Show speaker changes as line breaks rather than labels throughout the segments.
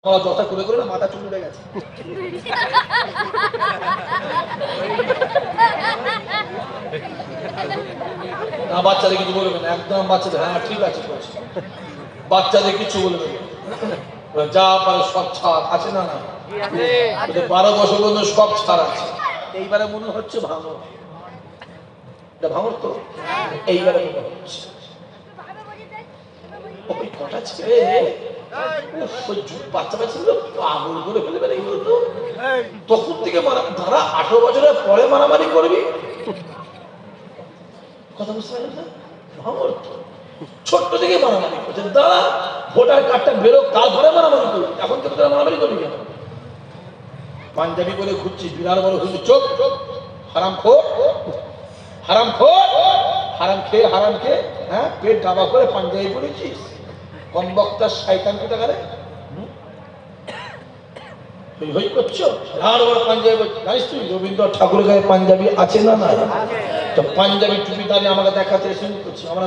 যথা করে করে না মাথা চুল উঠে গেছে। না বাচ্চাদের কিছু বলবে না, একদম বাচ্চাদের হ্যাঁ ঠিক আছে বলছি, বাচ্চাদের কিছু বলবে না, যা পারে সব ছাড় আছে না, না 12 বছর পর্যন্ত সব ছাড় আছে। এইবারে মনে হচ্ছে ভাঙর, এটা ভাঙর তো এইবারে মনে হচ্ছে ওই কটা ছেলে বাচ্চা বাচ্চাগুলো পাগল করে ফেলে বেড়ে গেল তো তখন থেকে তারা 18 বছরের পরে মারামারি করবি, কথা বুঝতে পারলেন না? ভাঙর তো ছোট্ট থেকে মারামারি করছে, দাঁড়া ভোটার কার্ডটা বেরো তারপরে মারামারি করবি, এখন থেকে তারা মারামারি করবি কেন? পাঞ্জাবি বলে ঘুরছিস, বিরাট বলে ঘুরছিস, চোখ হারাম খোর, হারাম খোর, হারাম খেয়ে হারাম খেয়ে হ্যাঁ পেট ডাবা করে পাঞ্জাবি পড়েছিস, কম বক্তা শয়তান কোথাকারে হই হই করছো। আর বড় পাঞ্জাবি জানিস তুই রবীন্দ্রনাথ ঠাকুরের গায়ে পাঞ্জাবি আছে না? না তো পাঞ্জাবি টুপি দাঁড়িয়ে আমাকে দেখাতে এসে করছি, আমরা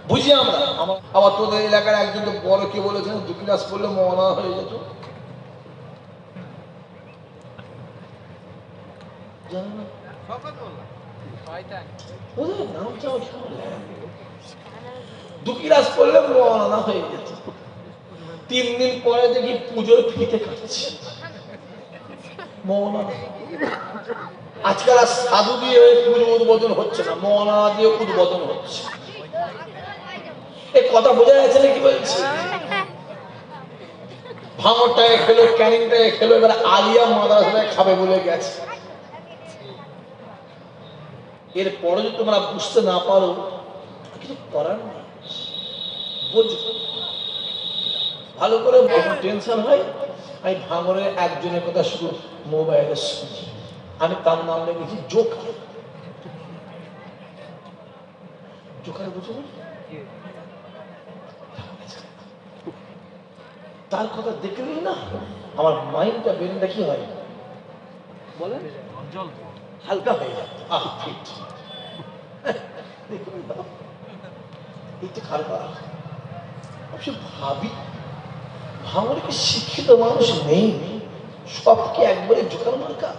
বুঝি আমরা আবার তোদের এলাকার একজন তো বড় কে বলেছেন 2 ক্লাস পড়লে মওলানা হয়ে যেত, জানো না? নামটা 2 ক্লাস পড়লে মওলানা হয়ে যেত। 3 দিন পরে দেখি পুজোর ফিতে কাটছে মওলানা। আজকাল আর সাধু দিয়ে পুজো উদ্বোধন হচ্ছে না, মওলানা দিয়ে উদ্বোধন হচ্ছে। এই কথা বোঝা যাচ্ছে না কি বলছি? ভাঙরটায় খেলো, ক্যানিংটায় খেলো, এবার আলিয়া মাদ্রাসায় খাবে বলে গেছে। এরপরে যদি তোমরা বুঝতে না পারো কিছু করার নেই, বুঝবো ভালো করে। টেনশন হয় আমি ভাঙরের একজনের কথা শুধু মোবাইলে শুনি, আমি তার নাম লেগেছি জোকার। জোকার বুঝো না? তার কথা দেখলেই না আমার মাইন্ডটা ব্রেনটা কি হয় বলে হালকা হয়ে যায়। ভাবি ভাঙরে কি শিক্ষিত মানুষ নেই? সব কি একবারে জোকার মার্কা?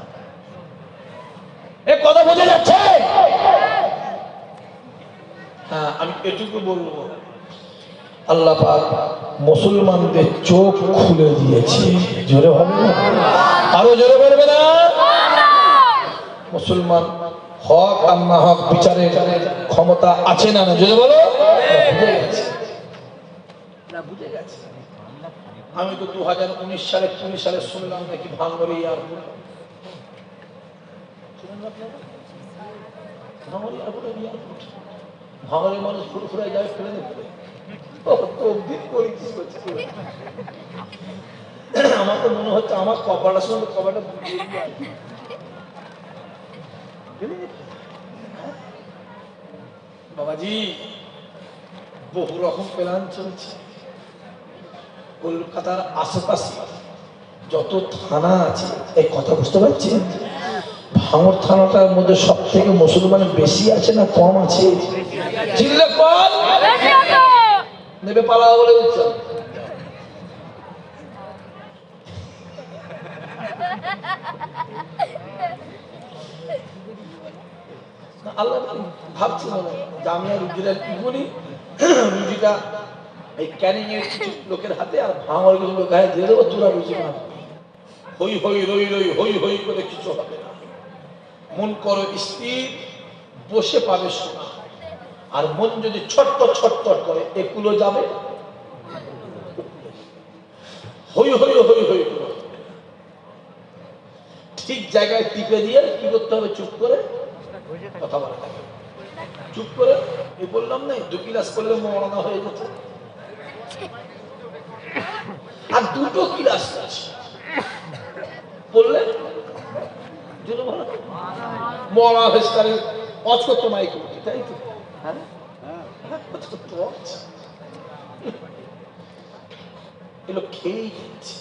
এ কথা বোঝা যাচ্ছে? হ্যাঁ আমি এটুকু বলবো, আল্লাহ পাক মুসলমানদের চোখ খুলে দিয়েছে। জোরে হবে না? আরো জোরে বলবে না? মুসলমান হক আর না হক বিচারের ক্ষমতা আছে না? না জোরে বলো। বুঝে গেছে। আমি তো 2019 সালে 20 সালে শুনলাম নাকি ভাঙরে এয়ারপোর্ট, ভাঙরে মানুষ ফুরফুরায় যাবে ফেলে দেবে। আমার তো মনে হচ্ছে আমার কপালটার সঙ্গে কপালটা বাবাজি বহু রকম প্ল্যান চলছে। কলকাতার আশেপাশে যত থানা আছে, এই কথা বুঝতে পারছেন? ভাঙর থানাটার মধ্যে সব থেকে মুসলমান বেশি আছে না কম আছে? চিল্লে কল নেবে পালা বলে উঠছে। আল্লাহ ভাবছি জামিয়া রুজিটা কি বলি, রুজিটা এই ক্যানিং এর কিছু লোকের হাতে আর ভাঙর কিছু লোক গায়ে দিয়ে দেবো, তোরা রুজি না হই হই রই রই হই হই করে কিছু হবে না। মন করো স্থির, বসে পাবে শোনা। আর মন যদি ছটপট ছটপট করে এগুলো যাবে হই হই হই হই করে। ঠিক জায়গায় টিপে দিয়ে কি করতে হবে? চুপ করে কথা বলা থাকে, চুপ করে। এই বললাম না 2 ক্লাস করলে মওলানা হয়ে যেত, আর 2টো ক্লাস আছে বললে মওলানা হেস্তারে অজ করতো মাইক, তাই তো? হ্যাঁ এগুলো খেয়েই যাচ্ছে,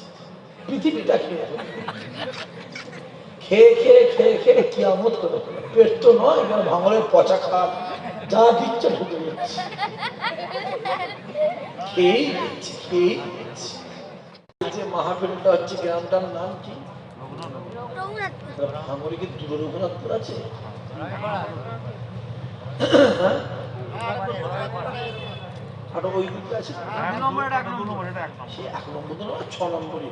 পৃথিবীটা খেয়ে খেয়ে খেয়ে খেয়ে খেয়ে কিয়ামত করে। পেট তো নয়, এখানে ভাঙরের পচা খাট যা দিচ্ছে ঢুকে যাচ্ছে, খেয়েই যাচ্ছে, খেয়েই মাহফিলটা হচ্ছে গ্রামটার নাম কি? ভাঙড়ে কি দূর রঘুনাথপুর আছে? আর ওই দিকে আছে সে 1 নম্বর তো না 6 নম্বরই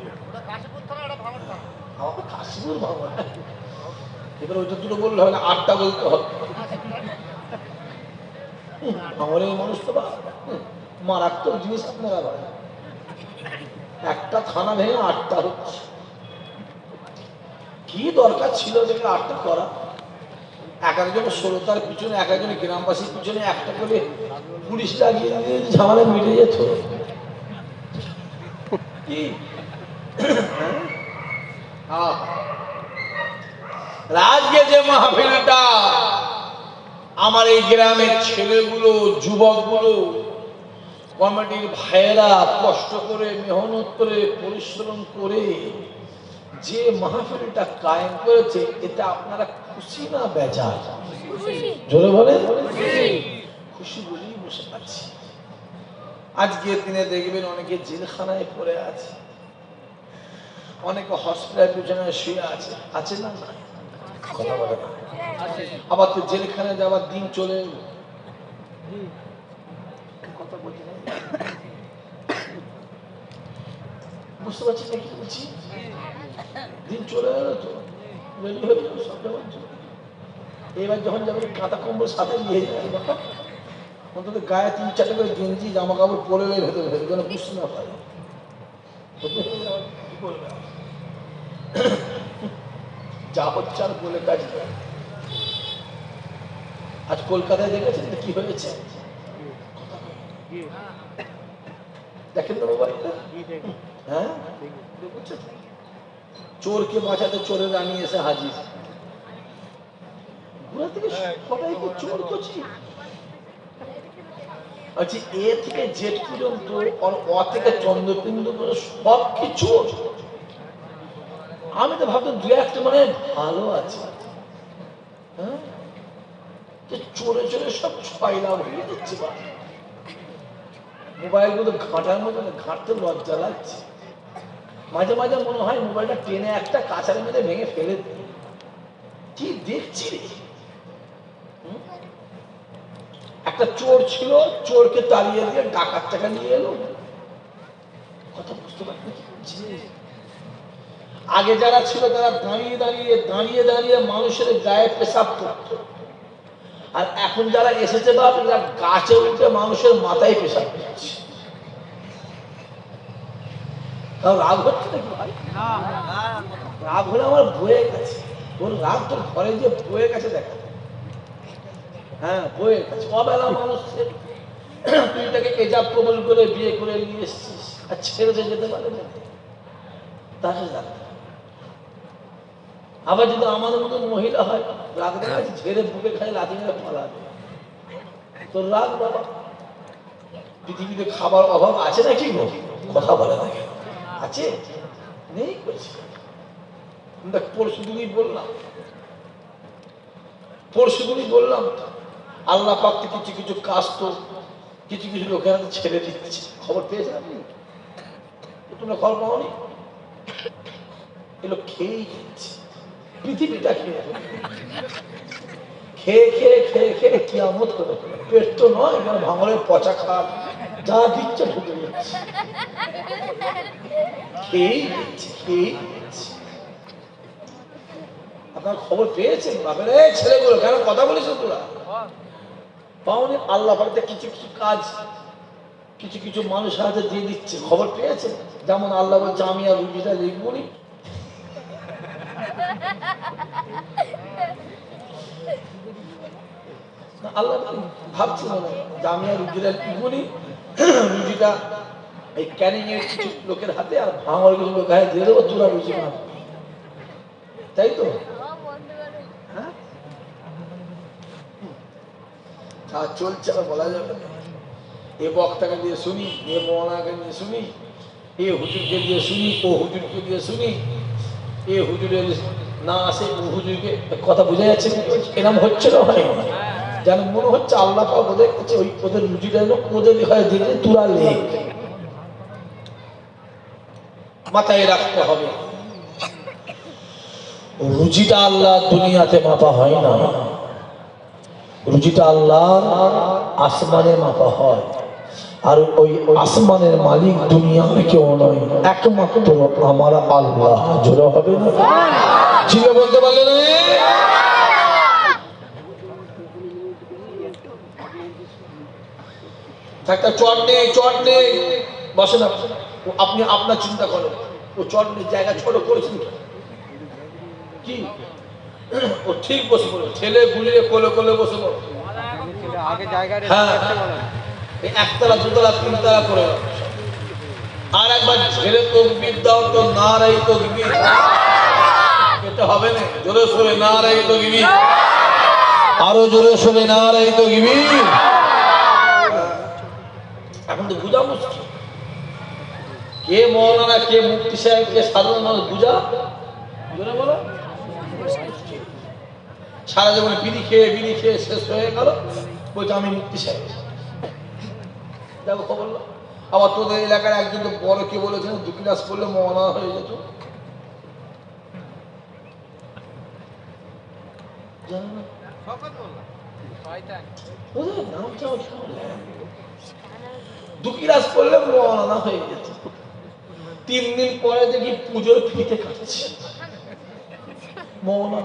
আমার কাশীপুর ভাঙড়। এবার ওইটা দুটো বললে হয় না, 8টা বলতে হবে। ভাঙড়ের মানুষ তো মারাত্মক জিনিস আপনারা ভাই, একটা থানা ভেঙে 8টা হচ্ছে। কি দরকার ছিল দেখলে 8টা করা? এক একজনের শ্রোতার পিছনে, এক একজনের গ্রামবাসীর পিছনে একটা করে পুলিশ লাগিয়ে দিয়ে ঝামেলা মিটে যেত। কি আজকে যে মাহফিলটা আমার এই গ্রামের ছেলেগুলো, যুবকগুলো, কমিটির ভাইয়েরা কষ্ট করে, মেহনত করে, পরিশ্রম করে যে মাহফিলটা কায়েম করেছে, এটা আপনারা খুশি না বেজার? জোরে বলেন। খুশি বলেই বসে আছি। আজকের দিনে দেখবেন অনেকে জেলখানায় পড়ে আছে, অনেকে হসপিটাল পিছনে শুয়ে আছে, আছে না? কথা বলে না। আবার তো জেলখানায় যাওয়ার দিন চলে এলো। কথা বলছি না, বুঝতে পারছি না কি বলছি? দিন চলে এলো তো, রেডি হয়ে যাবে সব যাওয়ার জন্য। এবার যখন যাবে কাঁথা কম্বল সাথে নিয়ে যাবে, অন্তত গায়ে 3-4টা করে গেঞ্জি জামা কাপড় পরে ভেতরে ভেতরে যেন বুঝতে না পারে। যা হচ্ছে আর বলে কাজ নেই। আজ কলকাতায় দেখেছেন কি হয়েছে? দেখেন তো মোবাইলটা? হ্যাঁ, চোরকে বাঁচাতে চোরের রানী এসে হাজির। ঘুরা থেকে সবাই চোর করছি। আচ্ছা, এ থেকে জেড পর্যন্ত আর অ থেকে চন্দ্রবিন্দু সব কিছু। আমি তো ভাবতাম 2-1টা মানে ভালো আছে, হ্যাঁ, চোরে চোরে সব ছয়লা হয়ে যাচ্ছে। মোবাইল গুলো ঘাঁটার মতো ঘাঁটতে লজ্জা লাগছে। মাঝে মাঝে মনে হয় মোবাইলটা টেনে একটা কাঁচার মধ্যে ভেঙে ফেলে দিই। কি দেখছি রে? একটা চোর ছিল, চোরকে তাড়িয়ে দিয়ে ডাকাত টাকা নিয়ে এলো। কথা বুঝতে পারছি। আগে যারা ছিল তারা দাঁড়িয়ে দাঁড়িয়ে দাঁড়িয়ে দাঁড়িয়ে মানুষের গায়ে পেশাব করত, আর এখন যারা এসেছে তারা গাছে উঠে মানুষের মাথায় পেশাব করছে। রাগ হচ্ছে নাকি ভাই? রাগ হলে আমার বয়ে গেছে। ওর রাগ তোর ঘরে গিয়ে বয়ে গেছে দেখা। হ্যাঁ, বয়ে গেছে। অবেলা মানুষ তুই তাকে এজাব কবল করে বিয়ে করে নিয়ে এসছিস, আর ছেড়ে দিয়ে যেতে পারে না, তাকে রাখতে। আবার যদি আমাদের মতো মহিলা হয়, রাগ দেখাচ্ছি ছেড়ে বুকে খাই লাথি মেরে পালাবে। তোর রাগ বাবা। পৃথিবীতে খাবার অভাব আছে নাকি? কথা বলে না কেন? আছে? নেই করছি। পরশু দিনই বললাম আল্লাহ পাককে কিছু কিছু কাজ তো কিছু কিছু লোকের হাতে ছেড়ে দিচ্ছে। খবর পেয়েছেন আপনি? তোমরা খবর পাওনি? এগুলো খেয়েই দিচ্ছে, পৃথিবীটা খেয়ে খেয়ে খেয়ে খেয়ে খেয়ে কিয়ামত করে। পেট তো নয়, এখানে ভাঙড়ের পচা খাট যা দিচ্ছে ঢুকে যাচ্ছে, খেয়েই দিচ্ছে, খেয়েই দিচ্ছে। আপনার খবর পেয়েছেন? বাপের ছেলেগুলো কেন কথা বলিস তোরা? পাওনি? আল্লাহ পাকে কিছু কিছু কাজ কিছু কিছু মানুষের হাতে দিয়ে দিচ্ছে। খবর পেয়েছেন? যেমন আল্লাহ বলছে আমি আর রুজিটা লিখবনি। আল্লাহ ভাবছি মনে জামিয়া রুজিটা লিখবনি, রুজিটা এই ক্যানিং এর কিছু লোকের হাতে আর ভাঙড় কিছু লোকের হাতে দিয়ে দেবো, তোরা রুজি না। তাই তো? হ্যাঁ, চলছে, বলা যাবে না। এ বক্তাকে দিয়ে শুনি, এ মৌলানাকে দিয়ে শুনি, এ হুজুরকে দিয়ে শুনি, ও হুজুরকে দিয়ে শুনি, এ হুজুরের না আসে ও হুজুরকে। কথা বোঝা যাচ্ছে? এরকম হচ্ছে না? হয় যেন মনে হচ্ছে আল্লাহ পাক ওদের কাছে ওই ওদের রুজিটা ওদের হয় দিলে তুরা লেখ। মাথায় রাখতে হবে। রুজিটা আল্লাহ দুনিয়াতে মাপা হয় না, রুজিটা আল্লাহ আসমানে মাপা হয়। আর ওই আসমানের মালিক দুনিয়ার কেউ নয়, একমাত্র আমার আল্লাহ। জোরে হবে না? ছিল বলতে পারলে না? একটা চট নেই, চট নেই, বসেন আপনি আপনার চিন্তা করেন। ও চট নেই, জায়গা ছোট করেছেন কি? ও ঠিক বসে পড়ে, ছেলে গুলিয়ে কোলে কোলে বসে পড়ে। হ্যাঁ, একতলা দুতলা তিনতলা করে। আর একবার ছেলে তকবীর দাও তো, নারাই তকবীর। এটা হবে না, জোরে সোরে নারাই তকবীর, আরো জোরে সোরে নারাই তকবীর। এখন তো বুঝা মুশকিল, কে মৌলানা, কে মুফতি সাহেব, কে সাধারণ মানুষ বুঝা। জোরে বলো। সারা জীবনে বিড়ি খেয়ে শেষ হয়ে গেল, বলছে আমি মুফতি সাহেব। দেখো খবর। আবার তোদের এলাকার একজন তো বড় কে বলেছেন 2 ক্লাস পড়লে মৌলানা হয়ে যেত। দু ক্লাস পড়লে মৌলানা হয়ে যেত। 3 দিন পরে দেখি পুজোর ফিতে কাটছে মৌলানা।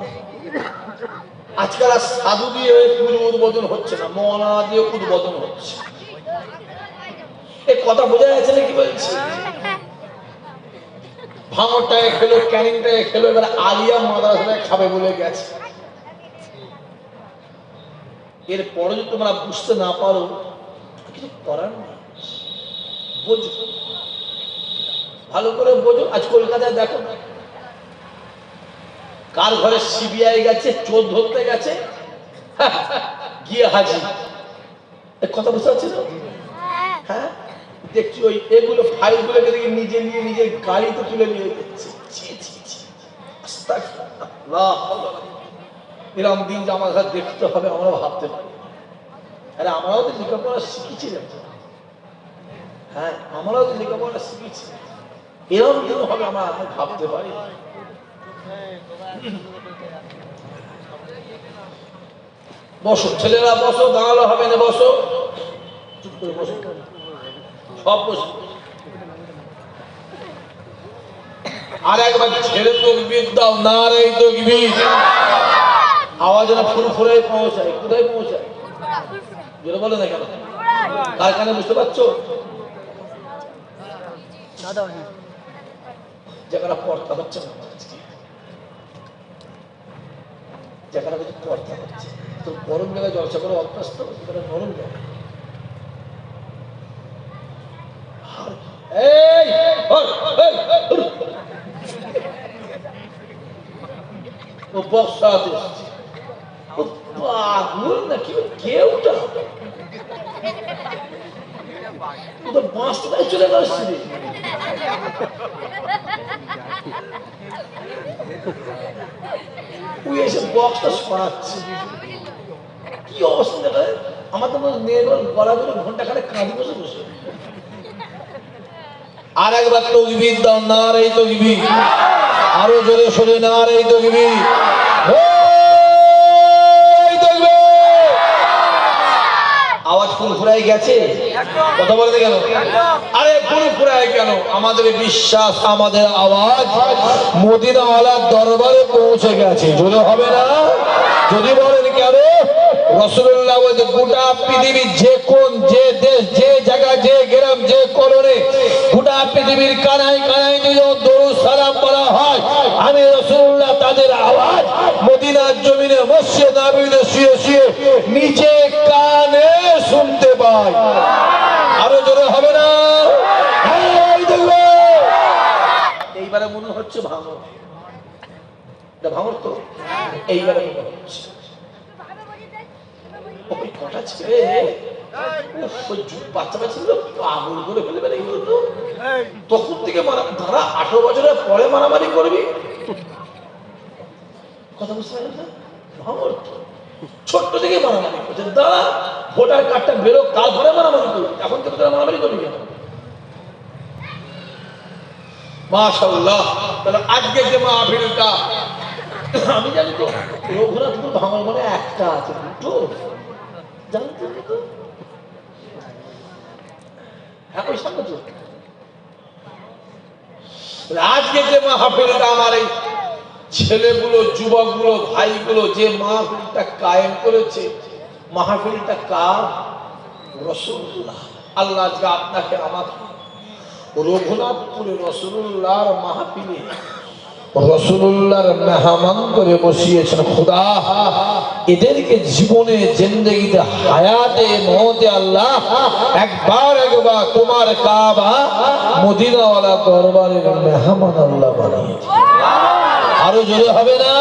আজকাল আর সাধু দিয়ে পুজো উদ্বোধন হচ্ছে না, মৌলানা দিয়ে উদ্বোধন হচ্ছে। এই কথা বোঝা যাচ্ছে না কি বলছি? ভাঙরটায় খেলো, ক্যানিংটায় খেলো, এবার আলিয়া মাদ্রাসায় খাবে বলে গেছে। এরপরে যদি তোমরা বুঝতে না পারো, কিছু করার নেই। বোঝো, ভালো করে বোঝো। আজ কলকাতায় দেখো না, কার ঘরে সিবিআই গেছে, চোর ধরতে গেছে, গিয়ে হাজির। কথা বুঝতে পারছি না? হ্যাঁ, দেখছি ওই এগুলো ফাইলগুলোকে দেখে নিজে নিয়ে নিজের গাড়িতে তুলে নিয়ে যাচ্ছে। এরকম দিন যে আমার কাছে দেখতে হবে, আমরা ভাবতে পারি। আরে আমরাও তো লেখাপড়া শিখেছি, হ্যাঁ আমরাও তো লেখাপড়া শিখেছি। এরকম দিন হবে আমরা ভাবতে পারি। বসো ছেলেরা, বসো, দাঁড়ালো হবে না, বসো, চুপ করে বসো, সব বসো। আর একবার ছেলে তকবীর দাও, নারাই তকবীর। আওয়াজ না ফুরফুরে পৌঁছায়। কোথায় পৌঁছায়? যেটা বলে না কেন, কার কানে বুঝতে পারছো? জায়গাটা পর্দা হচ্ছে না, জায়গাটা কিন্তু পর্দা হচ্ছে। তো গরম জায়গায় জলসা করে অভ্যাস, তো সেটা নরম জায়গা। ও বক্সা দিচ্ছে, ও পাগল নাকি কেউটা, ও তো বাঁশটাই চলে যাচ্ছে। তুই এসে বক্সটা সরাচ্ছে, কি অবস্থা দেখা যায়। আমার তো মেয়ে গলা ধরে ঘন্টা খানে কাঁদি বসে বসে। আর একবার তকবীর দাও, নারাই তকবীর, আরো জোরে সোরে নারাই তকবীর। আওয়াজ ফুরফুরাই গেছে? কথা বলতে কেন? আরে ফুরফুরাই কেন? আমাদের বিশ্বাস, আমাদের আওয়াজ মদিনাওয়ালার দরবারে পৌঁছে গেছে। জোরে হবে না? যদি বলেন কেন, রাসূলুল্লাহ বলেছে গোটা পৃথিবীর যে কোন, যে দেশ, যে জায়গা, যে গ্রাম, যে করণে, গোটা পৃথিবীর কানায় কানায় যদি দরুদ সালাম বলা হয়, আমি রাসূলুল্লাহ তাদের আওয়াজ মদিনার জমিনে মসজিদে নববীতে শুয়ে শুয়ে নিচে কানে শুনতে পাই। আরো জোরে হবে না? এইবারে মনে হচ্ছে ভাঙর, ভাঙর তো এইবারে মনে হচ্ছে। ওই কটা ছেলে বাচ্চা বাচ্চাগুলো পাগল করে ফেলে বেড়ে গেল। তো তখন থেকে তারা 18 বছরের পরে মারামারি করবি, কথা বুঝতে পারলেন না? ভাঙর ছোট্ট থেকে মারামারি করছে। দাঁড়া, ভোটার কার্ডটা বেরো, তারপরে মারামারি করবি। এখন থেকে তোরা মারামারি করবি কেন? মাশাআল্লাহ। তাহলে আজকে যে মাহফিলটা, আমি জানি তো রঘুনাথপুর ভাঙর মানে একটা আছে, দুটো জানতো তো। হ্যাঁ ওই সামনে তো। আজকে যে মাহফিলটা আমার এই ছেলেগুলো, যুবকগুলো, ভাইগুলো যে মাহফিলটা কায়েম করেছে, মাহফিলটা কার? রাসূলুল্লাহ। আল্লাহ আজকে আপনাকে আমাকে রঘুনাথপুরে রাসূলুল্লাহর মাহফিলে রাসূলুল্লাহর মেহমান করে বসিয়েছেন। খোদা এদেরকে জীবনে জিন্দেগিতে হায়াতে মওতে আল্লাহ একবার তোমার কাবা মদিনাওয়ালা দরবারের মেহমান আল্লাহ বানিয়েছে। আরো জোরে হবে না?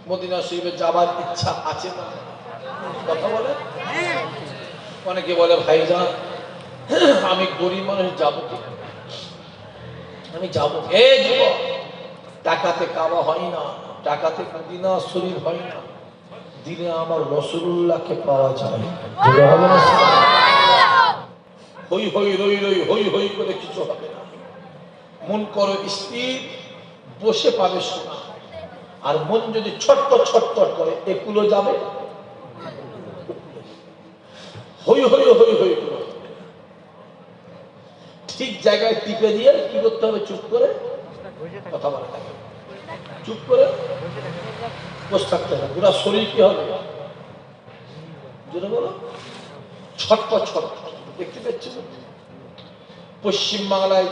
মদিনা শরীফে যাবার ইচ্ছা আছে না? কথা বলে অনেকে বলে ভাইজান আমি গরিব মানুষ যাবো কি? আমি যাবো। এই যুবক, টাকাতে কাবা হয় না, টাকাতে মদিনা শরীফ হয় না, দিলে আমার রাসূলুল্লাহকে পাওয়া যায়। জোরে হবে না? হই হই রই রই হই হই করে কিছু হবে না। মন করো স্থির, বসে পাবে শোনা। আর মন যদি ছটপট ছটপট করে একুলো যাবে, হই হই হই হই করে ঠিক জায়গায় টিপে দিয়ে কি করতে হবে? চুপ করে কথা বলা থাকে, চুপ করে বসে থাকতে হবে। পুরা শরীর কি হবে? যেটা বলো ছটপট ছটপট। দেখতে পাচ্ছি পশ্চিমবাংলায়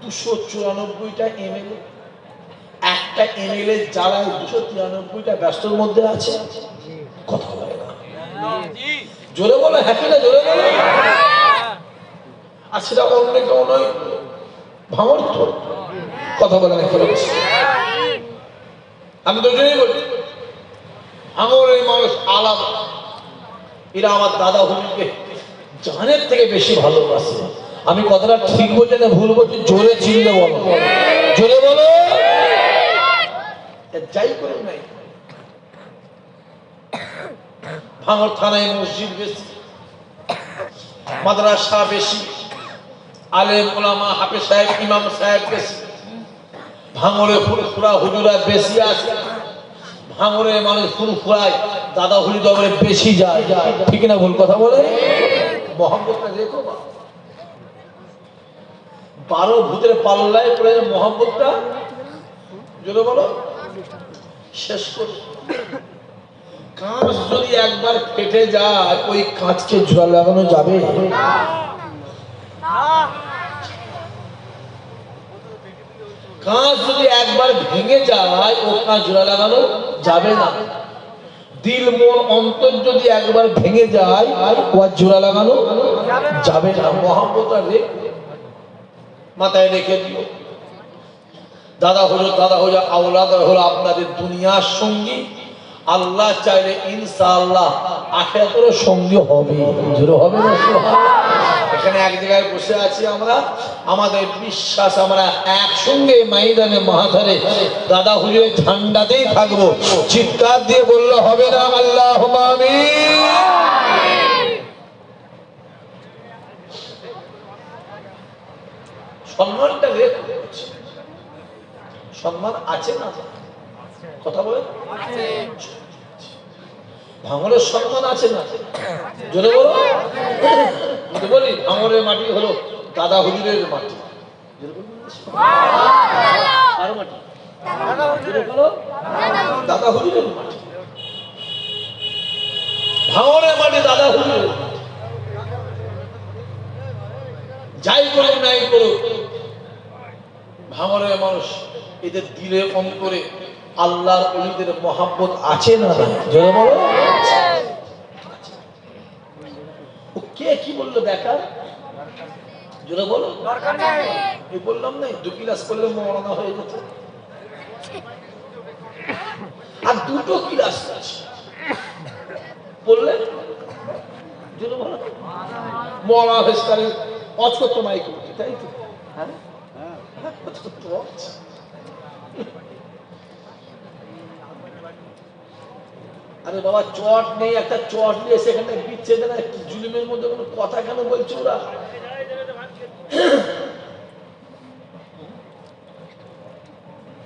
294টা এমএলএ, একটা এমএলএ জ্বালায় 293টা ব্যস্তর মধ্যে আছে, কথা বলে না। জোরে বলো হ্যাপি না? জোরে বলো। আর সেটা অন্য কেউ নয়, ভাঙর তো কথা বলে না। আমি তো জন্যই বলি ভাঙরের মানুষ আলাদা। এরা আমার দাদা হুজুরকে জানের থেকে বেশি ভালোবাসে। আমি কথাটা ঠিক বলছি না ভুল বলছি? জোরে চিনলে বলো, জোরে বলো। যাই করে নাই, ভাঙর থানায় মসজিদ বেশি, মাদ্রাসা বেশি, আলেম ওলামা হাফেজ সাহেব ইমাম সাহেব বেশি, ভাঙরে ফুরফুরা হুজুরা বেশি আছে। ভাঙরে মানুষ ফুরফুরায় দাদা হুজুর দরবারে বেশি যায়, ঠিক না ভুল কথা বলে? মহব্বতটা দেখো, 12 ভূতের পাল্লায় পড়ে মহব্বতটা জোরে বলো শেষ করে। কাঁচ যদি একবার ফেটে যায়, ওই কাঁচকে জোড়া লাগানো যাবে? কাঁচ যদি একবার ভেঙে যায়, ও কাঁচ জোড়া লাগানো যাবে না। দিল মন অন্তর যদি একবার ভেঙে যায়, ও আর জোড়া লাগানো যাবে না। মহব্বতটা মাথায় রেখে দিও। দাদা হলো আওলাদ হলো আপনাদের দুনিয়ার সঙ্গী। আল্লাহ চাইলে ইনশাআল্লাহ আখিরাতেরও সঙ্গী হবে। জোরে হবে না? এখানে এক জায়গায় বসে আছি আমরা, আমাদের বিশ্বাস আমরা একসঙ্গে ময়দানে মাহাধারে দাদা হুজুরের ঝান্ডাতেই থাকবো। চিৎকার দিয়ে বললে হবে না? আল্লাহুম্মা আমিন। সম্মানটা রেখে, সম্মান আছে না? কথা বলে ভাঙরের সম্মান আছে না? জোরে বলো। বলি ভাঙরের মাটি হলো দাদা হুজুরের মাটি। কার মাটি? দাদা হুজুরের মাটি। ভাঙরের মাটি দাদা হুজুরের। যাই করুক নাই করুক, ভাঙরের মানুষ এদের দিলে অন্তরে আল্লাহর ওলিদের মহব্বত আছে না? জোরে বলো। কে কি বললো দেখার? জোরে বলো। এই বললাম না 2 ক্লাস করলে মরনা হয়ে যেত, আর 2টো ক্লাস আছে বললে জোরে বলো মরা হেস্তারে অচকত মাইক করতে, তাই তো? হ্যাঁ আরে বাবা চট নেই, একটা চট নিয়ে সেখানে বিচ্ছেদ না, জুলুমের মধ্যে কোনো কথা কেন বলছে ওরা?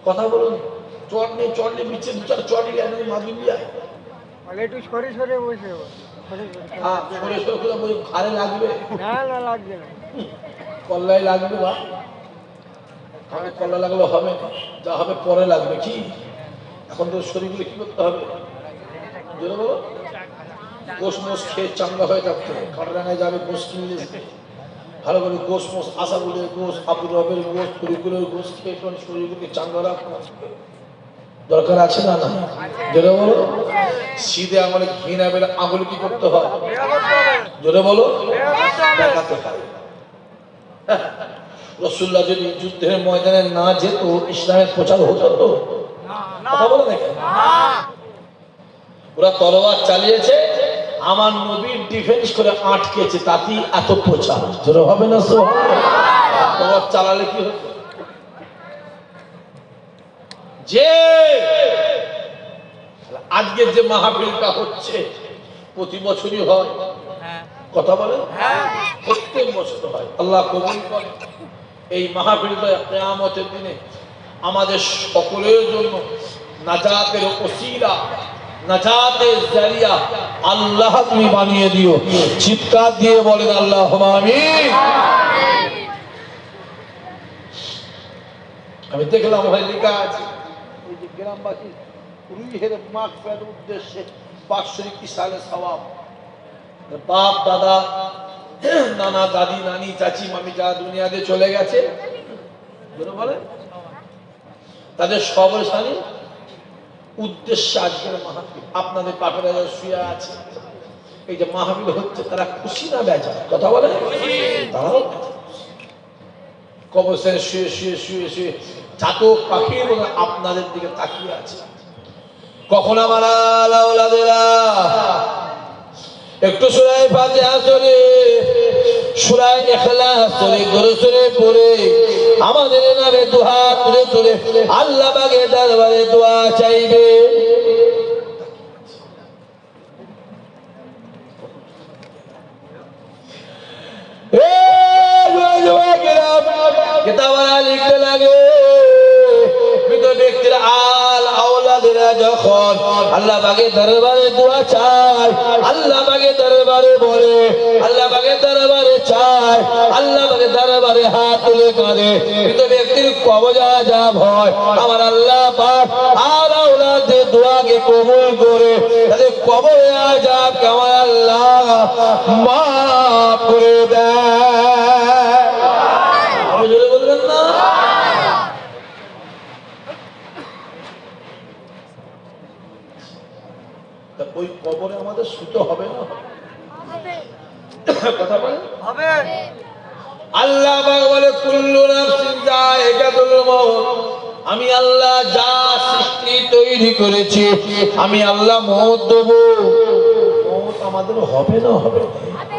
কথা বলুন, চট নেই, চট নিয়ে বিচ্ছেদ, দু চার চট নিয়ে মাদুর নিয়ে
একটু সরে সরে বসে
ঘাড়ে লাগবে
না, না লাগবে না,
কল্লায় লাগবে বা কল্লা লাগলে হবে না, যা হবে পরে লাগবে। কি এখন তো শরীরগুলো কি করতে হবে? বলো গোস মোষ খেয়ে চাঙ্গা হয়ে থাকতে, কাটারাঙায় যাবে গোস কিনে ভালো করে গোস মোষ, আশাগুলের গোস, আবু রবের গোস, ফরিদুলের গোস খেয়ে শরীরগুলোকে চাঙ্গা রাখা দরকার আছে না? না জোরে বলো। সিধে আঙুলে ঘি না বেলে আঙুল কি করতে হয়? জোরে বলো, দেখাতে হয়। রাসূলুল্লাহ যদি যুদ্ধের ময়দানে না যেত, ইসলামের প্রচার হতো তো? কথা বলে দেখেন, ওরা তলোয়ার চালিয়েছে, আমার নবীর ডিফেন্স করে আটকেছে, তাতেই এত প্রচার। জোরে হবে না? তলোয়ার চালালে কি হতো? যে আজকের যে মাহফিলটা হচ্ছে প্রতি বছরই হয়, কথা বলেন, প্রত্যেক বছর হয়, আল্লাহ কবুল করে। এই মাহফিলটা কিয়ামতের দিনে আমাদের সকলের জন্য নাজাতের ওসিলা, নাজাতের জারিয়া আল্লাহ তুমি বানিয়ে দিও। চিৎকার দিয়ে বলেন আল্লাহুম্মা আমিন। আমি দেখলাম ওখানে লেখা আছে, ওই যে গ্রামবাসী রুহের মাগফিরাতের উদ্দেশ্যে বাৎসরিক ইসালে সওয়াব, বাপ দাদা নানা দাদি নানি চাচি মামি যা দুনিয়াতে চলে গেছে বলে তাদের সবরসানি উদ্দেশ্যে আজকের মাহফিল। আপনাদের পাপেরা যারা শুয়ে আছে, এই যে মাহফিল হচ্ছে, তারা খুশি না বেজার? কথা বলে, তারাও কবরস্থানে শুয়ে শুয়ে শুয়ে শুয়ে চাতক পাখির মতো আপনাদের দিকে তাকিয়ে আছে। কখন আমার আওলাদেরা একটু সূরা ফাতিহা পড়ে, সূরা ইখলাস পড়ে, দরুদ পড়ে আমাদের নামে দুহাত তুলে তুলে আল্লাহ পাকের দরবারে দোয়া চাইবে। কিতাবরা লিখতে লাগে, মৃত ব্যক্তির আওলাদেরা যখন আল্লাহ পাকের দরবারে দোয়া চায়, আল্লাহ পাকের দরবারে বলে, আল্লাহ পাকের দরবারে চায়, আল্লাহ পাকের দরবারে হাত তুলে কাঁদে, মৃত ব্যক্তির কবর আযাব হয়, আমার আল্লাহ পাক আর আওলাদের দোয়াকে কবুল করে তাদের কবরে আযাবকে আমার আল্লাহ মাফ করে দেয়। বলবেন না? ওই কবরে আমাদের শুতে হবে না? কথা বলে হবে। আল্লাহ বলে কুল্লু নাফসিন যায়িকাতুল মউত, আমি আল্লাহ যা সৃষ্টি তৈরি করেছি, আমি আল্লাহ মওত দেব। মওত আমাদের হবে না? হবে।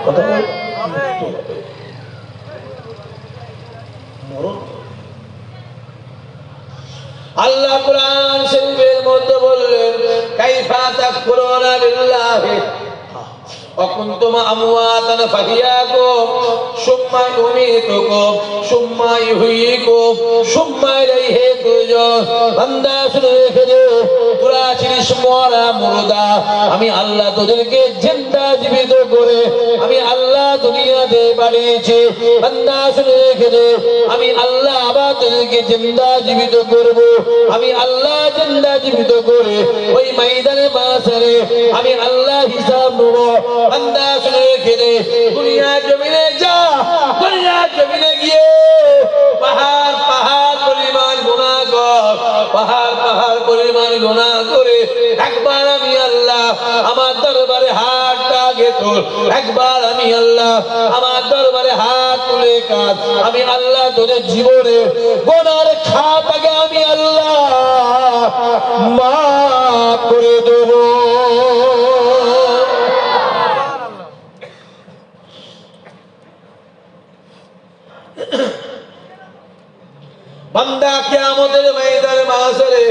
কথা বলে হবে। মরণ আল্লাহ কুরআন শরীফের মধ্যে বললেন, কাইফা তাকফুরুনা বিল্লাহি ওয়া কুনতুম আমওয়াতান ফাহিয়াকুম সুম্মা ইউমীতুকুম সুম্মা ইউহয়িকুম সুম্মা ইলাইহি তুরজাউন। বান্দা শুনে রেখে, তোরা ছিলিস মরা মুর্দা, আমি আল্লাহ তোদেরকে জিন্দা জীবিত করে আমি আল্লাহ দুনিয়াতে পাঠিয়েছি। বান্দা শুনে রেখে, আমি আল্লাহ আবার তোদেরকে জিন্দা জীবিত করব। আমি আল্লাহ জিন্দা জীবিত করে ওই ময়দানে মাশারে আমি আল্লাহ হিসাব নেব। বান্দা শুনে রেখে, দুনিয়া জমিনে যা, দুনিয়া জমিনে গিয়ে পাহাড় পাহাড় পরিমাণ গুনাহ কর, পাহাড় পাহাড় পরিমাণ গুনাহ করে একবার আমি আল্লাহ আমার দরবারে হাতটা আগে তোল, একবার আমি আল্লাহ আমার দরবারে হাত তুলে কাঁদ, আমি আল্লাহ তোদের জীবনে গুনার খাতাকে আমি আল্লাহ মাফ করে দেব। বান্দা কিয়ামতের ময়দানে মাশারে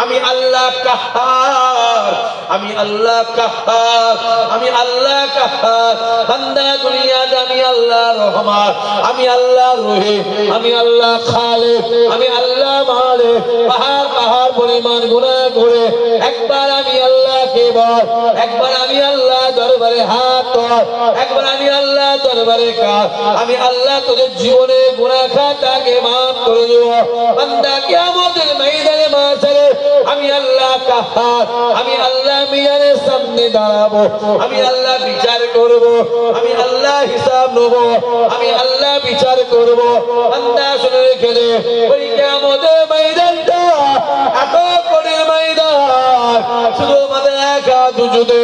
আমি আল্লাহ কাহার আমি আল্লাহ কাহার, আমি আল্লাহ কাহার। বান্দা দুনিয়াতে আমি আল্লাহ রহমান, আমি আল্লাহ রহিম, আমি আল্লাহ খালিক, আমি আল্লাহ মালিক। পাহাড় পাহাড় পরিমাণ গুনাহ করে একবার আমি আল্লাহকে বল, একবার আমি আল্লাহ দরবারে হাত তোল, একবার আমি আল্লাহ দরবারে কাঁদ। আমি আল্লাহ তোদের জীবনে গুনাহ খাতাকে মাফ করে দেব। বান্দা কিয়ামতের ময়দানে মাশারে আমি আল্লাহ কাহার, আমি আল্লাহ মিজানের সামনে দাঁড়াবো, আমি আল্লাহ বিচার করব, আমি আল্লাহ হিসাব নেব, আমি আল্লাহ বিচার করব। বান্দা শুনে রেখে দে, ওই কিয়ামতের ময়দানটা এত কঠিন ময়দান, শুধু মাথায় এক হাত উঁচুতে,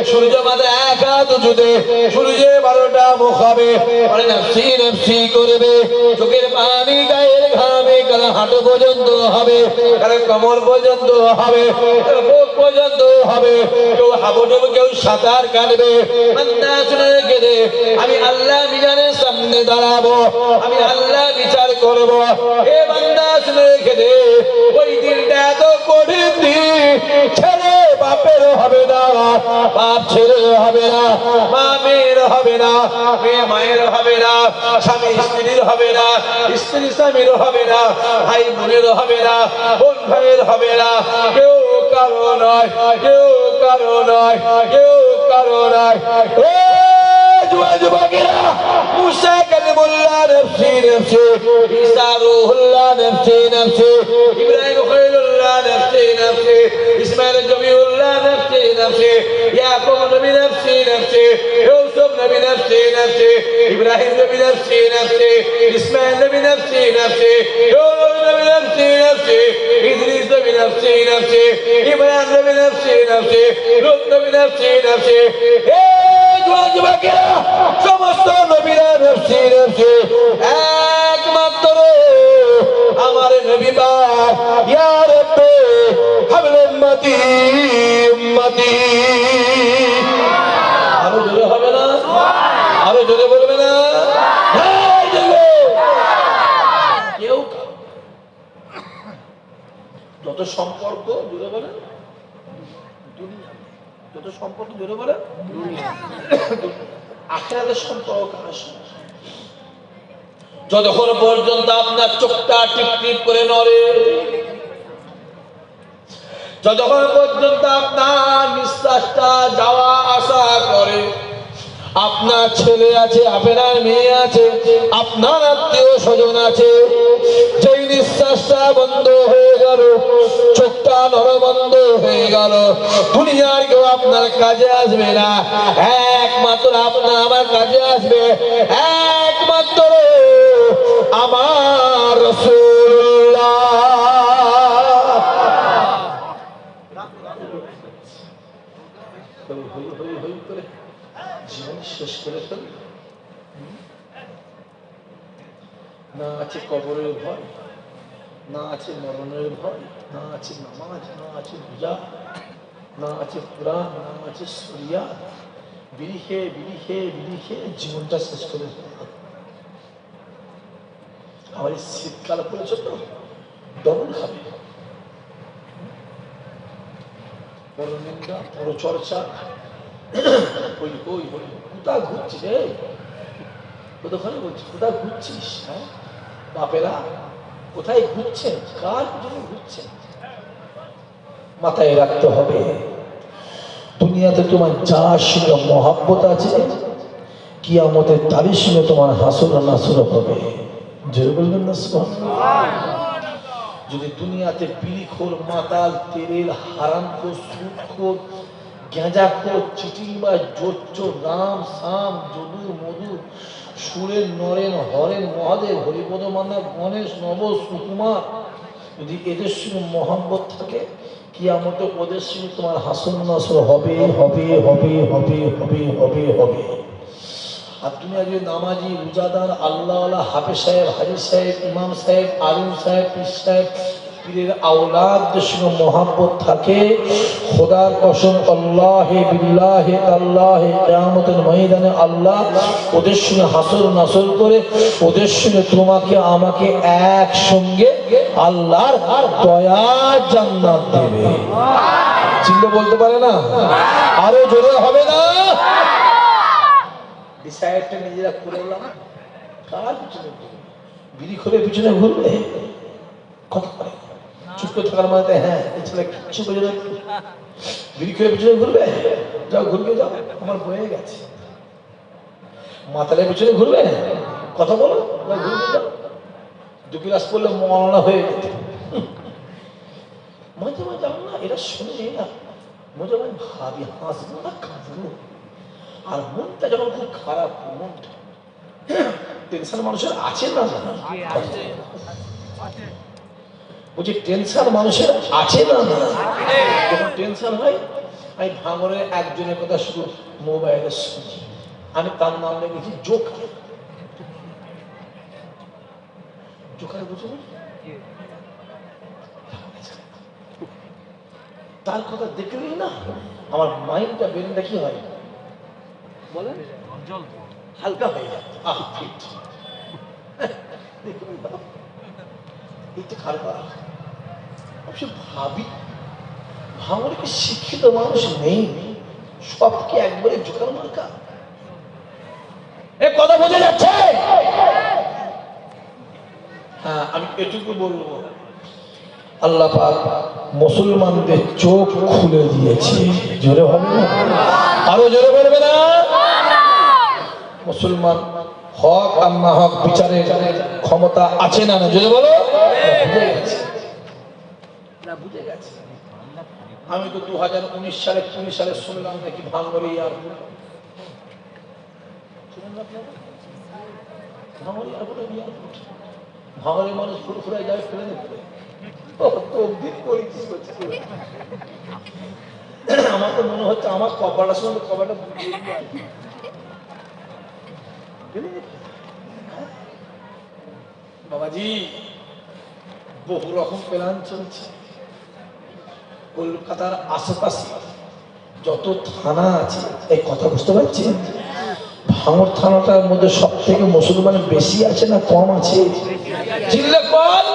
সূর্য মাথায় এক হাত উঁচুতে, সূর্যে 12টা মুখ হবে, পরে নফসি নফসি করবে, চোখের পানি গায়ের ঘামে কারো হাঁটু পর্যন্ত হবে, কারো কোমর পর্যন্ত হবে, কারো বুক পর্যন্ত হবে, কেউ হাবুডুবু, কেউ সাঁতার কাটবে। বান্দা শুনে রেখে দে, আমি আল্লাহ মিজানের সামনে দাঁড়াবো, আমি আল্লাহ বিচার করব। এ বান্দা শুনে রেখে দে, ওই দিনটা এত কঠিন দিন, ছেলে বাপের হবে না, বাপ ছেলের হবে না, মা মেয়ের হবে না, মেয়ে মায়ের হবে না, স্বামী স্ত্রীর হবে না, স্ত্রী স্বামীর হবে না, ভাই বোনের হবে না, বোন ভাইয়ের হবে না, কেউ কারো নয়, কেউ কারো নয়, কেউ কারো নয়। যুবকেরা, মুসা কালিমুল্লাহ নফসি নফসি, ঈসা রূহুল্লাহ নফসি নফসি, ইব্রাহিম খলিলুল্লাহ নফসি নফসি, ইসমাঈল জবিউল্লাহ নফসি নফসি, ইয়াকুব নবী নফসি নফসি, ইউসুফ নবী নফসি নফসি, ইব্রাহিম নবী নফসি নফসি, ইসমাঈল নবী নফসি নফসি, ইউনুস নবী নফসি নফসি, ইদ্রিস নবী নফসি নফসি, ইব্রাহিম নবী নফসি নফসি, লূত নবী নফসি নফসি। যুবকেরা, সমস্ত নবীরা নফসি নফসি, একমাত্র আমার নবী পাক ইয়া রাব্বি হাবল উম্মতি উম্মতি। আরো জোরে হবে না? আরো জোরে বলবে না? কেউ যত সম্পর্ক জোরে বলে দুনিয়া, যত সম্পর্ক জোরে বলে আখিরাতের সম্পর্ক আসে। যতক্ষণ পর্যন্ত আপনার চোখটা টিপ টিপ করে নড়ে, যতক্ষণ পর্যন্ত আপনার নিঃশ্বাসটা যাওয়া আসা করে, আপনার ছেলে আছে, আপনার মেয়ে আছে, আপনার আত্মীয় স্বজন আছে, যেই নিঃশ্বাসটা বন্ধ হয়ে গেল, চোখটা নড়া বন্ধ হয়ে গেল, দুনিয়ার কেউ আপনার কাজে আসবে না, একমাত্র আপনার আমার কাজে আসবে একমাত্র আমার রাসূলুল্লাহ। জীবন শেষ করে ফেল, না আছে কবরের ভয়, না আছে মরণের ভয়, না আছে নামাজ, না আছে পূজা, না আছে কুরআন, না আছে শরিয়া। বিরিখে বিরিখে বিরিখে জীবনটা শেষ করে ফেল। আমার এই শীতকাল পড়েছে তো, ডবল খাবে, বড় নিন্দা, বড় চর্চা। ওই ওই ওই কোথা ঘুরছিস? কোথাখানে বলছিস? কোথায় ঘুরছিস? হ্যাঁ বাপেরা কোথায় ঘুরছেন? কার জন্য ঘুরছেন? মাথায় রাখতে হবে, দুনিয়াতে তোমার যার সঙ্গে মহাব্বত আছে, কিয়ামতের তারই সঙ্গে তোমার হাসর নাসর হবে। জোরে বলবেন না সুবহানাল্লাহ। যদি দুনিয়াতে বিড়িখোর, মাতাল, তেরের, হারামখোর, সুদখোর, গেঁজাখোর, চিটিংবাজ, জোচ্চোর, রাম সাম, যদু মধু, সুরের, নরেন, হরেন, মহাদেব, হরিপদ মান্না, গণেশ, নব, সুকুমার, যদি এদের সঙ্গে মহাব্বত থাকে, কিয়ামতে ওদের সঙ্গে তোমার হাসর নাসর হবে হবে হবে হবে হবে হবে হবে। আর তুমি আজ নামাজি, রোজাদার, আল্লাহওয়ালা, হাফেজ সাহেব, হাজি সাহেব, ইমাম সাহেব, আলিম সাহেব, পীর সাহেব, পীরের আওলাদদের সঙ্গে মহাব্বত থাকে, খোদার কসম আল্লাহে বিল্লাহে তাল্লাহে কিয়ামতের ময়দানে আল্লাহ ওদের সঙ্গে হাসর নাসর করে ওদের সঙ্গে তোমাকে আমাকে একসঙ্গে আল্লাহর দয়া জান্নাত দেবে। চিল্লে বলতে পারে না, আরো জোরে হবে না। ডিসাইডটা নিজেরা করে এলাম, কার পিছনে বিড়ি করে পিছনে ঘুরবে, কথা পারে চুপ করে থাকার মানে হ্যাঁ এই ছেলে কিচ্ছু বোঝে না, বিড়ি করে পিছনে ঘুরবে, যাও ঘুরবে যাও, আমার বয়ে গেছে। মাতালের পিছনে ঘুরবে, কথা বলো, ঘুরবে যাও, দুঃখী রাস করলে মরনা হয়ে যেত। মাঝে মাঝে আমার না এটা শুনে না, মাঝে মাঝে ভাবি হাসবো না কাঁদবো, আর মনটা যখন খুব খারাপ, মনটা টেনশন মানুষের আছে না, বলছি টেনশন মানুষের আছে না, যখন টেনশন হয় আমি ভাঙরের একজনের কথা শুধু মোবাইলে শুনি, আমি তার নাম লেগেছি জোকার। জোকার বুঝুন, তার কথা দেখলেই না আমার মাইন্ডটা ব্রেনটা কি হয় বলেন হালকা হয়ে যায়। ভাবি ভাঙরে কি শিক্ষিত মানুষ নেই, সবকে একবারে জোকার মার্কা, এ কথা বোঝা যাচ্ছে? হ্যাঁ আমি এটুকু বলবো, আল্লাহ পাক মুসলমানদের চোখ খুলে দিয়েছে, জোরে হবে না, আরো জোরে বলবে না। মুসলমান হক আর না হক বিচারের ক্ষমতা আছে না, জোরে বলো। বুঝে গেছে। আমি তো 2019 সালে 20 সালে শুনলাম নাকি ভাঙড়ে এয়ারপোর্ট, ভাঙড়ের মানুষ ফুরফুরায় যায় ফেলে দেবে, আমার তো মনে হচ্ছে আমার কপালটার সঙ্গে কপালটা বাবাজি বহু রকম প্ল্যান চলছে। কলকাতার আশেপাশে যত থানা আছে, এই কথা বুঝতে পারছি, ভাঙড় থানাটার মধ্যে সব থেকে মুসলমান বেশি আছে না কম আছে? চিল্লে কল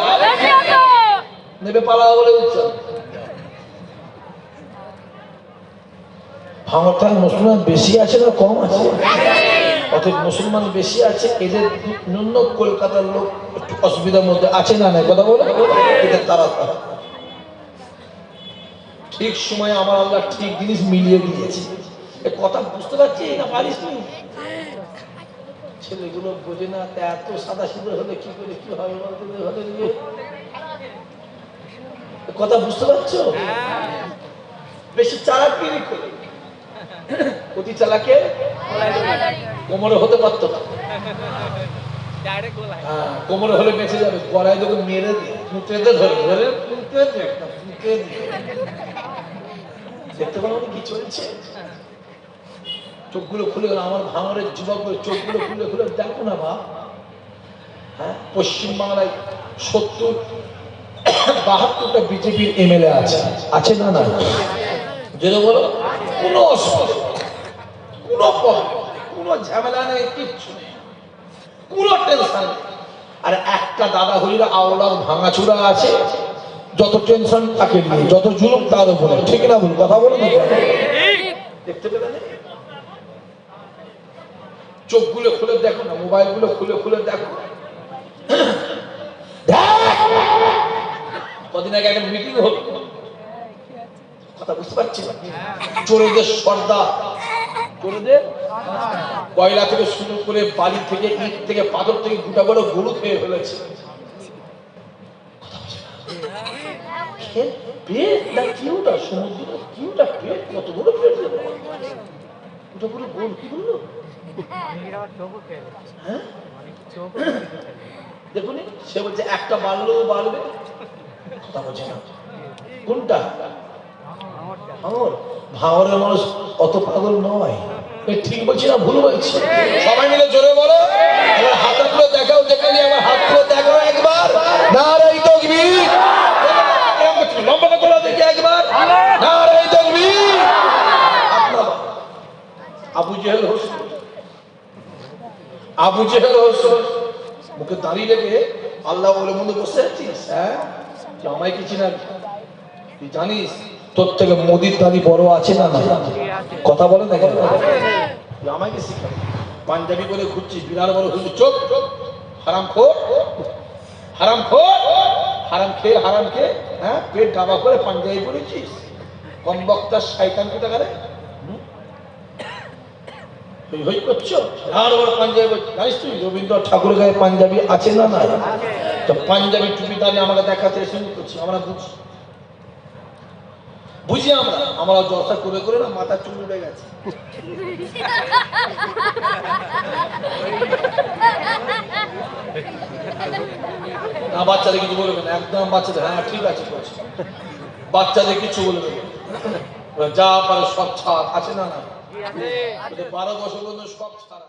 নেবে পালা বলে উচ্চারণ। ভাঙড় থানায় মুসলমান বেশি আছে না কম আছে? অর্থাৎ মুসলমান বেশি আছে, এদের ন্যূন কলকাতার লোক একটু অসুবিধার মধ্যে আছে না, নাই কথা বলে এদের তারা ঠিক সময় আমার আল্লাহ ঠিক জিনিস মিলিয়ে দিয়েছে। এ কথা বুঝতে পারছি না পারিস নি? ছেলেগুলো বোঝে না, এত সাদা সিধে হলে কি করে কি হবে বলতে হলে নিয়ে কথা বুঝতে পারছো? বেশি চালাকিরি করে অতি চালাকে কোমরে হতে পারতো না, কোমরে হলে বেঁচে যাবে, গড়াই তোকে মেরে দিয়ে পুঁতেতে ধরে ধরে দেখতে পারো কি চলছে। চোখগুলো খুলে গেল আমার ভাঙরের যুবক, চোখগুলো খুলে খুলে দেখো না বাপ। হ্যাঁ পশ্চিমবাংলায় 70-72টা বিজেপির এমএলএ আছে, আছে না না? যেটা বলো কোনো অসুবিধা, কোনো প্রবলেম, কোনো ঝামেলা নেই, কিচ্ছু নেই, কোনো টেনশন নেই। আর একটা দাদা হইলে আওলাদ ভাঙাচুরা আছে, যত টেনশন তাকে নিয়ে, যত জুলুম তার উপরে, ঠিক না বল? কথা বলে দেখতে পেলে চোখগুলো খুলে দেখো না, মোবাইল গুলো খুলে খুলে দেখো। কদিন আগে একটা মিটিং হলো, কথা বুঝতে পারছি না, চোরেদের সর্দার, চোরেদের কয়লা থেকে শুরু করে বালি থেকে ইট থেকে পাথর থেকে গোটা বড় গরু খেয়ে ফেলেছে। পেট না কিউটা সমুদ্র কিউটা পেট, কত বড় পেট, ওটা পুরো গোল কি বললো? দেখুন সে বলছে একটা বাড়লেও বাড়বে, কথা বলছে না কোনটা? ভাঙরের মানুষ অত পাগল নয়, ঠিক বলছি না ভুল বলছি? সবাই মিলে জোরে বলো, এবার হাতগুলো দেখাও, যেখানে আমার হাতগুলো দেখাও একবার, নারাই তাকবীর, লম্বা করে দেখি একবার, নারাই তাকবীর। আবু জেহেল হোসেন, আবু জেহেল হোসেন মুখে দাঁড়িয়ে রেখে আল্লাহ বলে মধ্যে বসে আছিস, হ্যাঁ আমায় কি চিনা? তুই জানিস তোর থেকে মোদির দাদি বড় আছে না না কথা বলে দেখেন আমাকে শিখা পাঞ্জাবি বলে ঘুরছিস বিরাট বড় হুজুর চোখ হারাম খোর হারাম খোর হারাম খেয়ে হ্যাঁ পেট ডাবা করে পাঞ্জাবি পরেছিস কম বক্তার শয়তান কোথাকারে হই করছো আর বড় পাঞ্জাবি জানিস তুই রবীন্দ্রনাথ ঠাকুরের গায়ে পাঞ্জাবি আছে না না তো পাঞ্জাবি টুপি দাঁড়িয়ে আমাকে দেখাতে এসে করছি আমরা বুঝি আমরা জলসা করে করে না মাথা চুল উঠে গেছে না বাচ্চাদের কিছু বলবে না একদম বাচ্চাদের হ্যাঁ ঠিক আছে বাচ্চাদের কিছু বলবে না যা পারে সব ছাড় আছে না না 12 বছর পর্যন্ত সব ছাড়